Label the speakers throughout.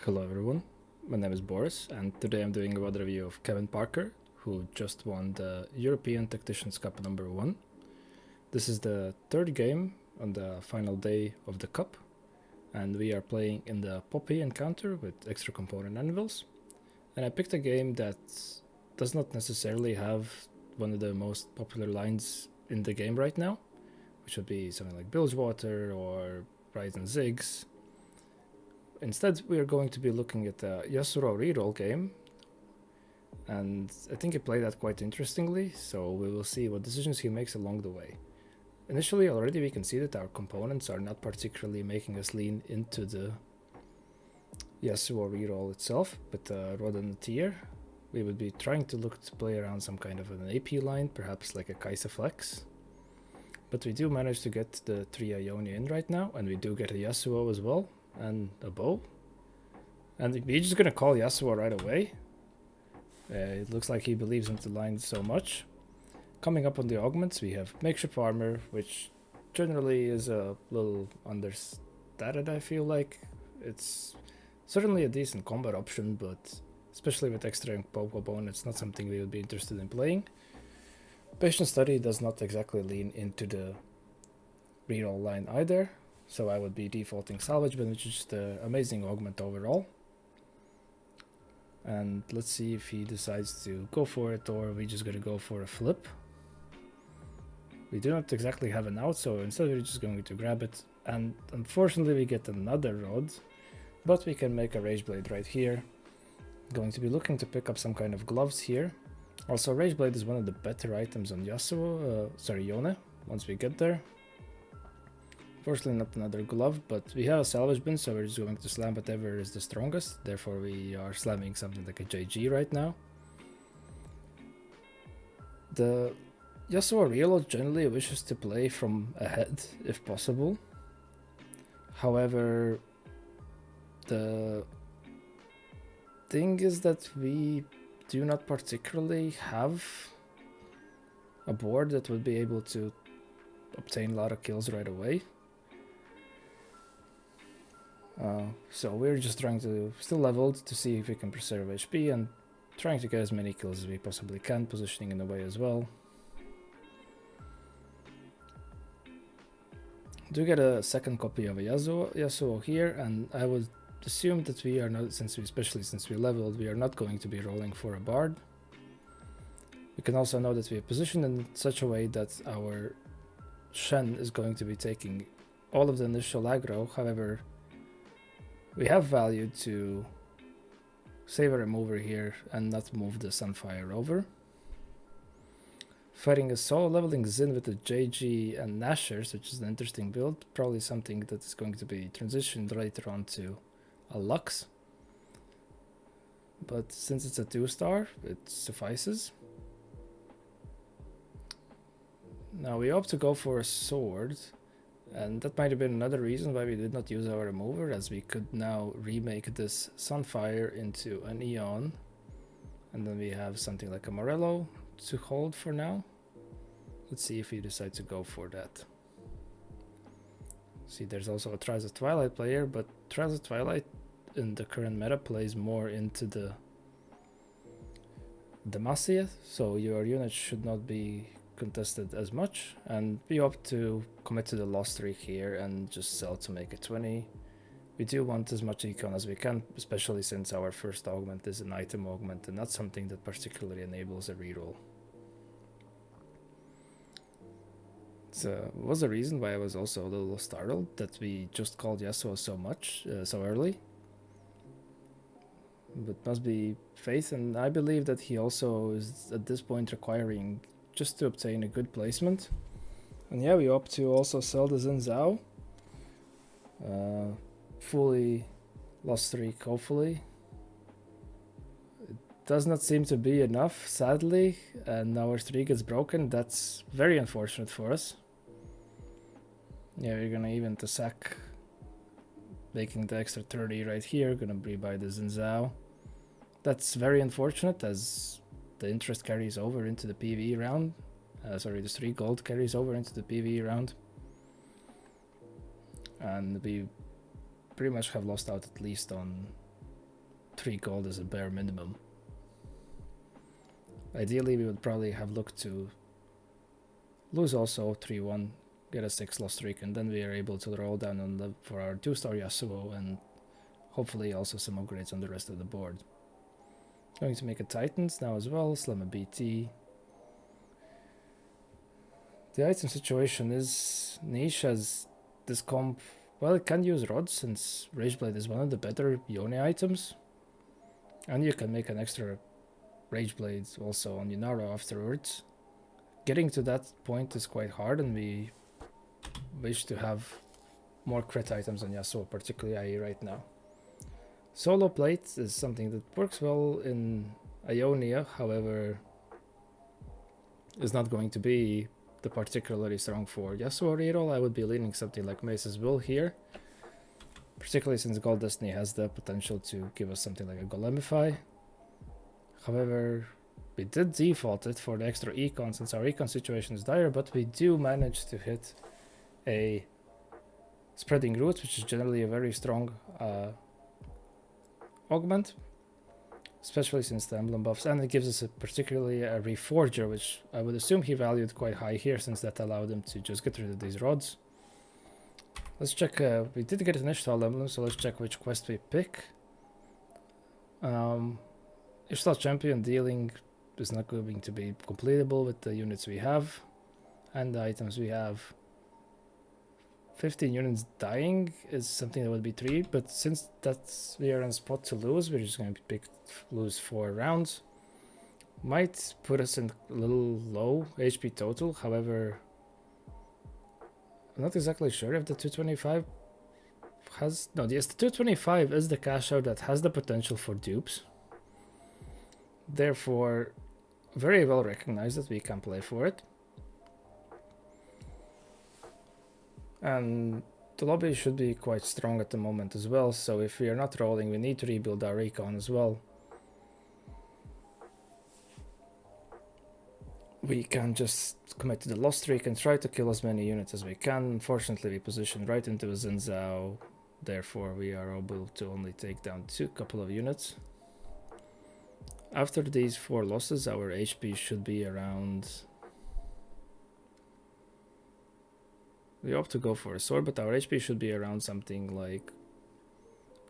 Speaker 1: Hello everyone, my name is Boris and today I'm doing a WOD review of Kevin Parker, who just won the European Tacticians Cup #1. This is the third game on the final day of the cup, and we are playing in the Poppy encounter with extra component anvils. And I picked a game that does not necessarily have one of the most popular lines in the game right now, which would be something like Bilgewater or Rise and Ziggs. Instead, we are going to be looking at the Yasuo reroll game, and I think he played that quite interestingly, so we will see what decisions he makes along the way. Initially, already we can see that our components are not particularly making us lean into the Yasuo reroll itself, but rather than the tier, we would be trying to look to play around some kind of an AP line, perhaps like a Kai'Sa Flex. But we do manage to get the 3 Ionia in right now, and we do get a Yasuo as well, and a bow. And we're just gonna call Yasuo right away. It looks like he believes in the line so much. Coming up on the augments, we have makeshift armor, which generally is a little understated, I feel like. It's certainly a decent combat option, but especially with extra component, it's not something we would be interested in playing. Patient Study does not exactly lean into the reroll line either, so I would be defaulting Salvagement, which is just an amazing augment overall. And let's see if he decides to go for it, or we just gonna go for a flip. We do not exactly have an out, so instead we're just going to grab it, and unfortunately we get another rod, but we can make a Rage Blade right here. Going to be looking to pick up some kind of gloves here. Also, Rage Blade is one of the better items on Ionia, once we get there. Fortunately not another glove, but we have a salvage bin, so we're just going to slam whatever is the strongest. Therefore we are slamming something like a JG right now. The Yasuo reload generally wishes to play from ahead if possible. However, the thing is that we do not particularly have a board that would be able to obtain a lot of kills right away. So we're just trying to still leveled to see if we can preserve HP and trying to get as many kills as we possibly can, positioning in a way as well. Do get a second copy of a Yasuo here, and I would assume that we are not, especially since we leveled, we are not going to be rolling for a bard. We can also know that we are positioned in such a way that our Shen is going to be taking all of the initial aggro. However, we have value to save a remover here and not move the Sunfire over. Fighting a solo leveling Xin with a JG and Nashers, which is an interesting build, probably something that is going to be transitioned later on to a Lux. But since it's a 2-star, it suffices. Now we opt to go for a sword, and that might have been another reason why we did not use our remover, as we could now remake this Sunfire into an Eon, and then we have something like a Morello to hold for now. Let's see if we decide to go for that. See, there's also a Trials of Twilight player, but Trials of Twilight in the current meta plays more into the Demacia, so your unit should not be contested as much, and we opt to commit to the loss streak here and just sell to make it 20. We do want as much econ as we can, especially since our first augment is an item augment and not something that particularly enables a reroll. So was a reason why I was also a little startled that we just called Yasuo so much so early. But must be faith, and I believe that he also is at this point requiring just to obtain a good placement. And yeah, we opt to also sell the Xin Zhao. Fully lost streak, hopefully. It does not seem to be enough, sadly, and our streak is broken. That's very unfortunate for us. Yeah, we're gonna even to sack, making the extra 30 right here. Gonna rebuy the Xin Zhao. That's very unfortunate, as the interest carries over into the PvE round. The 3 gold carries over into the PvE round. And we pretty much have lost out at least on 3 gold is a bare minimum. Ideally, we would probably have looked to lose also 3-1, get a 6 loss streak, and then we are able to roll down on the for our 2-star Yasuo and hopefully also some upgrades on the rest of the board. Going to make a Titans now as well, slam a BT. The item situation is niche as this comp, well, it can use rods since Rageblade is one of the better Ionia items. And you can make an extra Rageblade also on Yunara afterwards. Getting to that point is quite hard, and we wish to have more crit items on Yasuo, particularly IE right now. Solo plate is something that works well in Ionia, however, is not going to be the particularly strong for Yasuo reroll. I would be leaning something like Mace's Will here, particularly since Gold Destiny has the potential to give us something like a Golemify. However, we did default it for the extra econ since our econ situation is dire, but we do manage to hit a Spreading Roots, which is generally a very strong augment, especially since the emblem buffs, and it gives us particularly a Reforger, which I would assume he valued quite high here since that allowed him to just get rid of these rods. Let's check, we did get an Ishtal emblem, so let's check which quest we pick. Ishtal Champion dealing is not going to be completable with the units we have and the items we have. 15 units dying is something that would be 3, but since we are on spot to lose, we're just going to lose 4 rounds. Might put us in a little low HP total, however, I'm not exactly sure if the 225 has... No, yes, the 225 is the cash out that has the potential for dupes. Therefore, very well recognized that we can play for it. And the lobby should be quite strong at the moment as well, so if we are not rolling, we need to rebuild our recon as well. We can just commit to the loss streak and try to kill as many units as we can. Unfortunately, we position right into a Xin Zhao, therefore we are able to only take down a couple of units. After these 4 losses, our HP should be around... We opt to go for a sword, but our HP should be around something like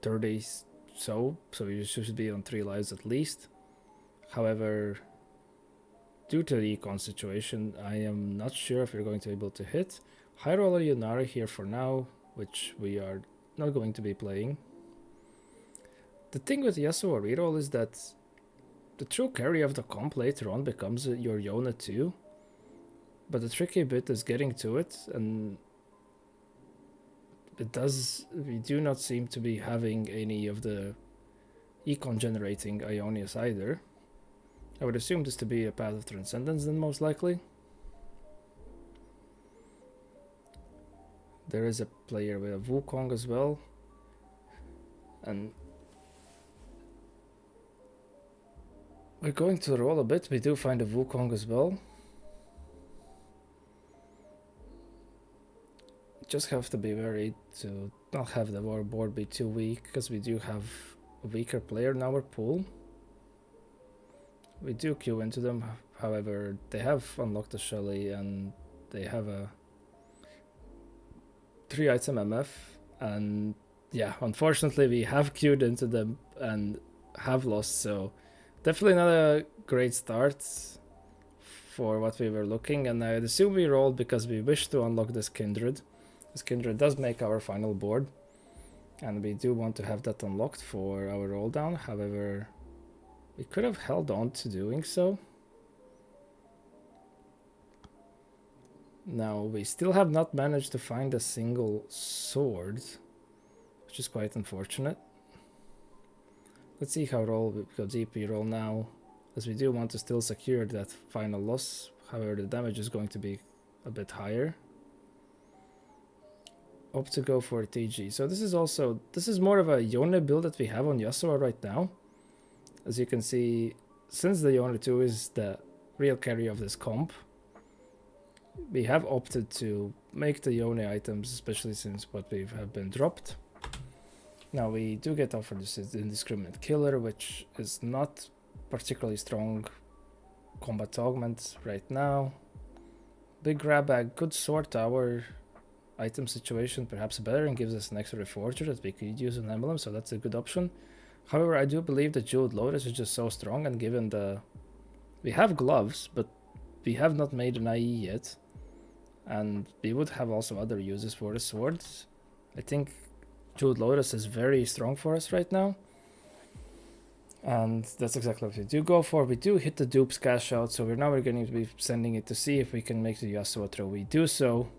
Speaker 1: 30 so we should be on 3 lives at least. However, due to the econ situation, I am not sure if we're going to be able to hit. High Roller Yunara here for now, which we are not going to be playing. The thing with Yasuo reroll is that the true carry of the comp later on becomes your Yona too. But the tricky bit is getting to it, and we do not seem to be having any of the econ generating Ionias either. I would assume this to be a Path of Transcendence then most likely. There is a player with a Wukong as well. And we're going to roll a bit. We do find a Wukong as well. Just have to be worried to not have the war board be too weak, because we do have a weaker player in our pool. We do queue into them, however, they have unlocked the Shelly and they have a 3 item MF, and yeah, unfortunately we have queued into them and have lost, so definitely not a great start for what we were looking, and I'd assume we rolled because we wish to unlock this Kindred. This Kindred does make our final board, and we do want to have that unlocked for our roll down. However, we could have held on to doing so. Now, we still have not managed to find a single sword, which is quite unfortunate. Let's see how we go deep we roll now, as we do want to still secure that final loss. However, the damage is going to be a bit higher. Opt to go for a TG. So this is more of a Yone build that we have on Yasuo right now. As you can see, since the Yone 2 is the real carry of this comp, we have opted to make the Yone items, especially since what we have been dropped. Now we do get offered this indiscriminate killer, which is not particularly strong combat augment right now. Big grab bag could sort our item situation perhaps better and gives us an extra reforger that we could use an emblem, so that's a good option. However, I do believe that Jeweled Lotus is just so strong, and given the... we have gloves, but we have not made an IE yet. And we would have also other uses for the swords. I think Jeweled Lotus is very strong for us right now. And that's exactly what we do go for. We do hit the dupes cash out, so we're going to be sending it to see if we can make the Yasuo throw. We do so.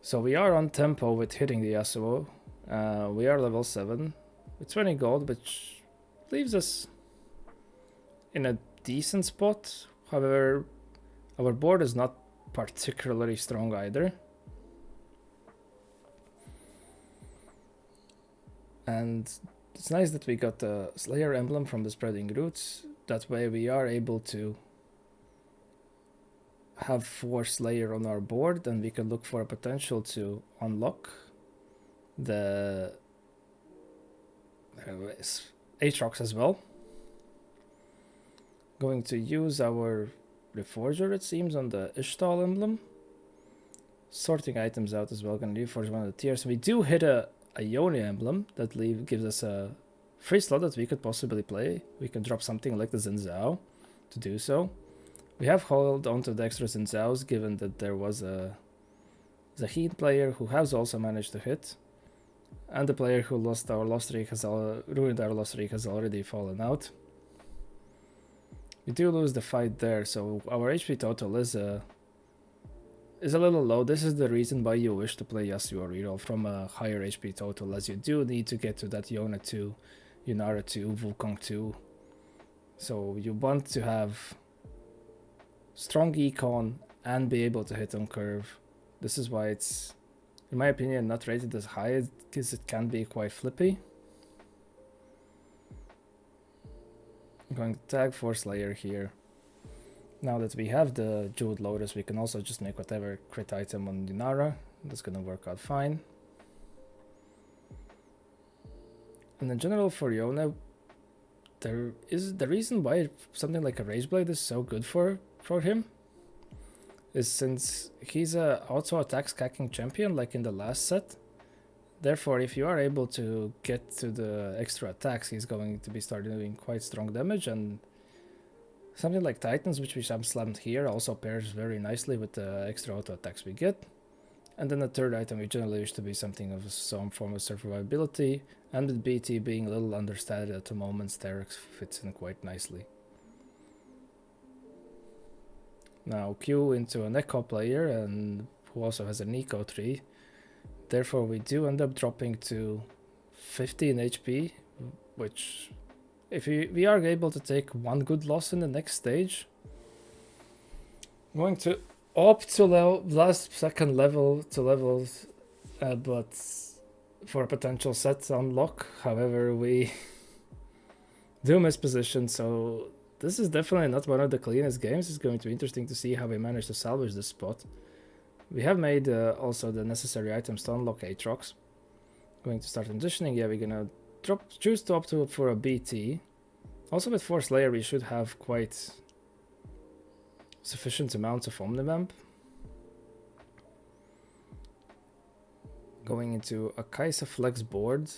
Speaker 1: So we are on tempo with hitting the Yasuo. We are level 7 with 20 gold, which leaves us in a decent spot. However, our board is not particularly strong either. And it's nice that we got the Slayer emblem from the Spreading Roots. That way we are able to have 4 Slayer on our board, and we can look for a potential to unlock the Aatrox as well. Going to use our Reforger, it seems, on the Ishtal emblem. Sorting items out as well, gonna reforge one of the tiers. We do hit a Ionia emblem that gives us a free slot that we could possibly play. We can drop something like the Zinzao to do so. We have held onto the extra Zinzaos given that there was a Zahid player who has also managed to hit. And the player who lost our loss streak ruined our loss streak has already fallen out. We do lose the fight there, so our HP total is a little low. This is the reason why you wish to play Yasuo reroll from a higher HP total, as you do need to get to that Yona 2, Yunara 2, Wukong 2. So you want to have strong econ and be able to hit on curve. This is why it's, in my opinion, not rated as high, because it can be quite flippy. I'm going to tag for Slayer here. Now that we have the Jeweled Lotus, we can also just make whatever crit item on Dinara. That's gonna work out fine. And in general for Yona, there is the reason why something like a Rage Blade is so good for him is since he's a auto attack scacking champion like in the last set. Therefore, if you are able to get to the extra attacks, he's going to be starting doing quite strong damage, and something like Titans, which we have slammed here, also pairs very nicely with the extra auto attacks we get. And then the third item we generally wish to be something of some form of survivability, and with BT being a little understated at the moment, Sterex fits in quite nicely. Now Q into an Echo player, and who also has an Eco tree. Therefore we do end up dropping to 15 HP, which if we are able to take one good loss in the next stage, I'm going to opt to last second level to levels, but for a potential set unlock. However, we do miss position, so this is definitely not one of the cleanest games. It's going to be interesting to see how we manage to salvage this spot. We have made also the necessary items to unlock Aatrox. Going to start transitioning. Yeah, we're gonna choose to opt for a BT. Also with 4 Slayer we should have quite sufficient amounts of Omnivamp. Going into a Kaisa Flex board.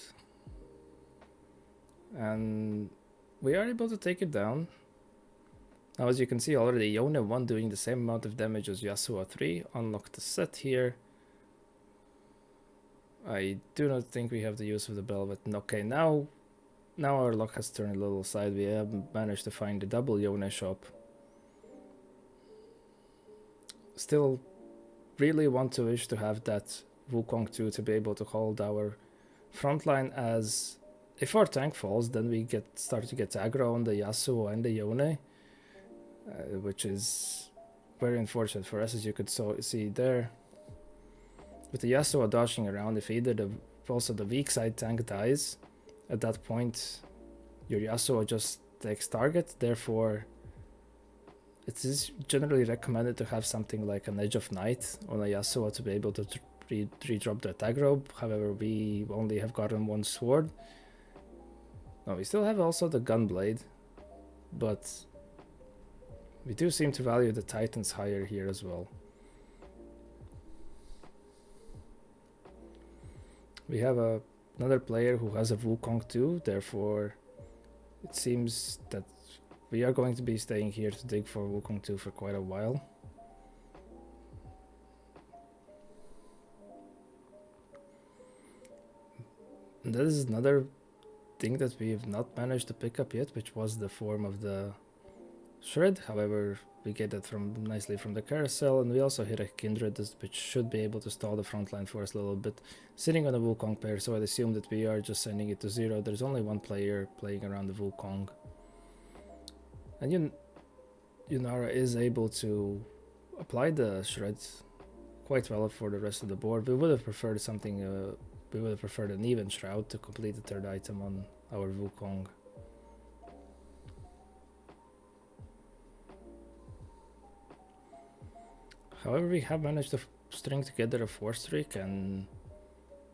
Speaker 1: And we are able to take it down. Now as you can see already, Ionia 1 doing the same amount of damage as Yasuo 3. Unlock the set here. I do not think we have the use of the Velvet. Okay, now our luck has turned a little side. We have managed to find the double Ionia shop. Still really want to wish to have that Wukong 2 to be able to hold our front line, as if our tank falls then we start to get aggro on the Yasuo and the Yone, which is very unfortunate for us, as you could see there. With the Yasuo dodging around, if either also the weak side tank dies, at that point your Yasuo just takes target. Therefore it is generally recommended to have something like an Edge of Night on a Yasuo to be able to re-drop the attack rope. However, we only have gotten one sword. No, we still have also the gunblade, but we do seem to value the titans higher here as well. We have another player who has a Wukong too, therefore it seems that we are going to be staying here to dig for Wukong 2 for quite a while. And that is another thing that we have not managed to pick up yet, which was the form of the Shred. However, we get that nicely from the carousel, and we also hit a Kindred, which should be able to stall the front line for us a little bit. Sitting on a Wukong pair, so I'd assume that we are just sending it to 0. There's only one player playing around the Wukong. And Yunara is able to apply the Shred quite well for the rest of the board. We would have preferred something, we would have preferred an even Shroud to complete the third item on our Wukong. However, we have managed to string together a 4 streak and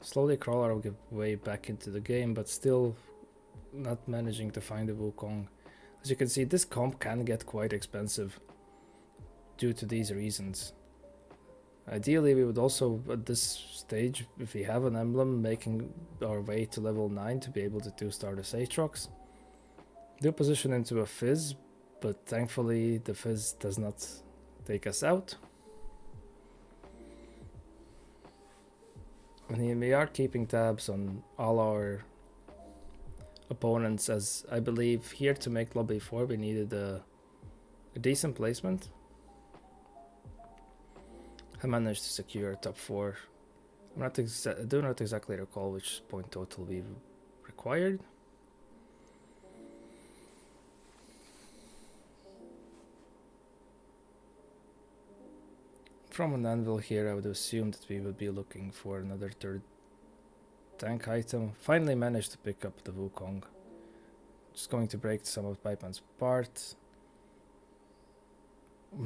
Speaker 1: slowly crawl our way back into the game, but still not managing to find the Wukong. As you can see, this comp can get quite expensive due to these reasons. Ideally, we would also, at this stage, if we have an emblem, making our way to level 9 to be able to 2-star the Aatrox. Do position into a Fizz, but thankfully the Fizz does not take us out. And we are keeping tabs on all our opponents, as I believe here to make lobby 4 we needed a decent placement. I managed to secure top 4. I do not exactly recall which point total we required. From an anvil here, I would assume that we would be looking for another third tank item. Finally managed to pick up the Wukong. Just going to break some of Pipeman's part.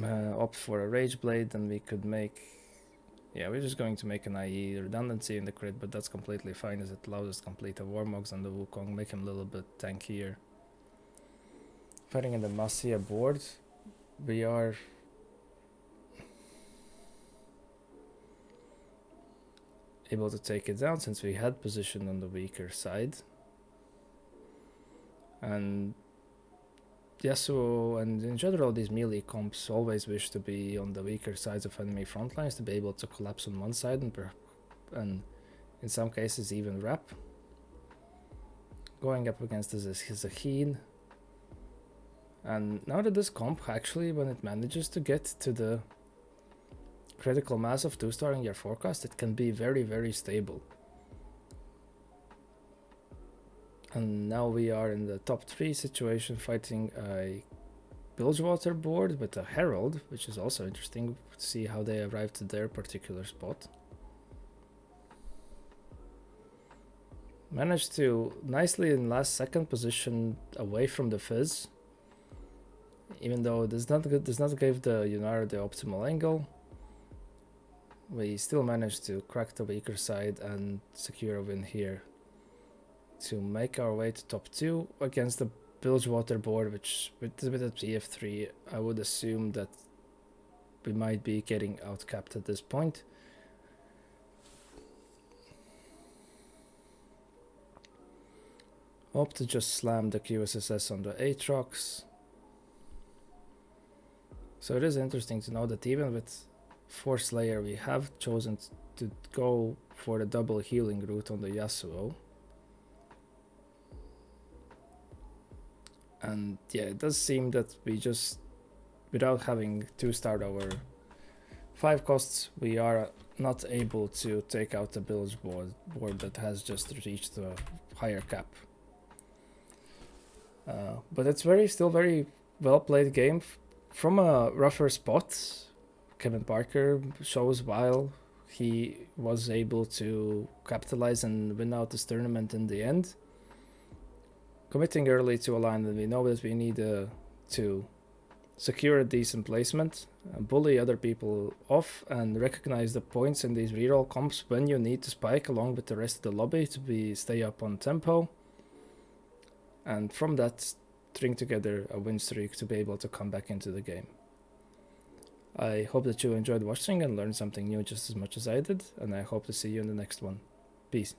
Speaker 1: Opt for a Rage Blade, and we could make... Yeah, we're just going to make an IE redundancy in the crit, but that's completely fine as it allows us to complete a Warmogs on the Wukong, make him a little bit tankier. Fighting in the Masia board, we are... able to take it down since we had position on the weaker side. And Yasuo and in general these melee comps always wish to be on the weaker sides of enemy front lines to be able to collapse on one side and in some cases even wrap. Going up against his Zaheen. And now that this comp actually, when it manages to get to the critical mass of 2-starring your forecast, it can be very, very stable. And now we are in the top 3 situation, fighting a Bilgewater board with a Herald, which is also interesting to see how they arrived to their particular spot. Managed to nicely in last second position away from the Fizz, even though it does not give the Yunara the optimal angle. We still managed to crack the weaker side and secure a win here to make our way to top 2 against the Bilgewater board, which with a TF3 I would assume that we might be getting outcapped at this point. Hope to just slam the QSSS on the Aatrox. So it is interesting to know that even with Force Slayer we have chosen to go for the double healing route on the Yasuo. And yeah, it does seem that we just, without having 2-starred our 5 costs, we are not able to take out the Bilge board that has just reached a higher cap. But it's still very well played game. From a rougher spot, Kevin Parker shows while he was able to capitalize and win out this tournament in the end. Committing early to a line that we know that we need to secure a decent placement, bully other people off, and recognize the points in these reroll comps when you need to spike along with the rest of the lobby to stay up on tempo. And from that, string together a win streak to be able to come back into the game. I hope that you enjoyed watching and learned something new just as much as I did, and I hope to see you in the next one. Peace.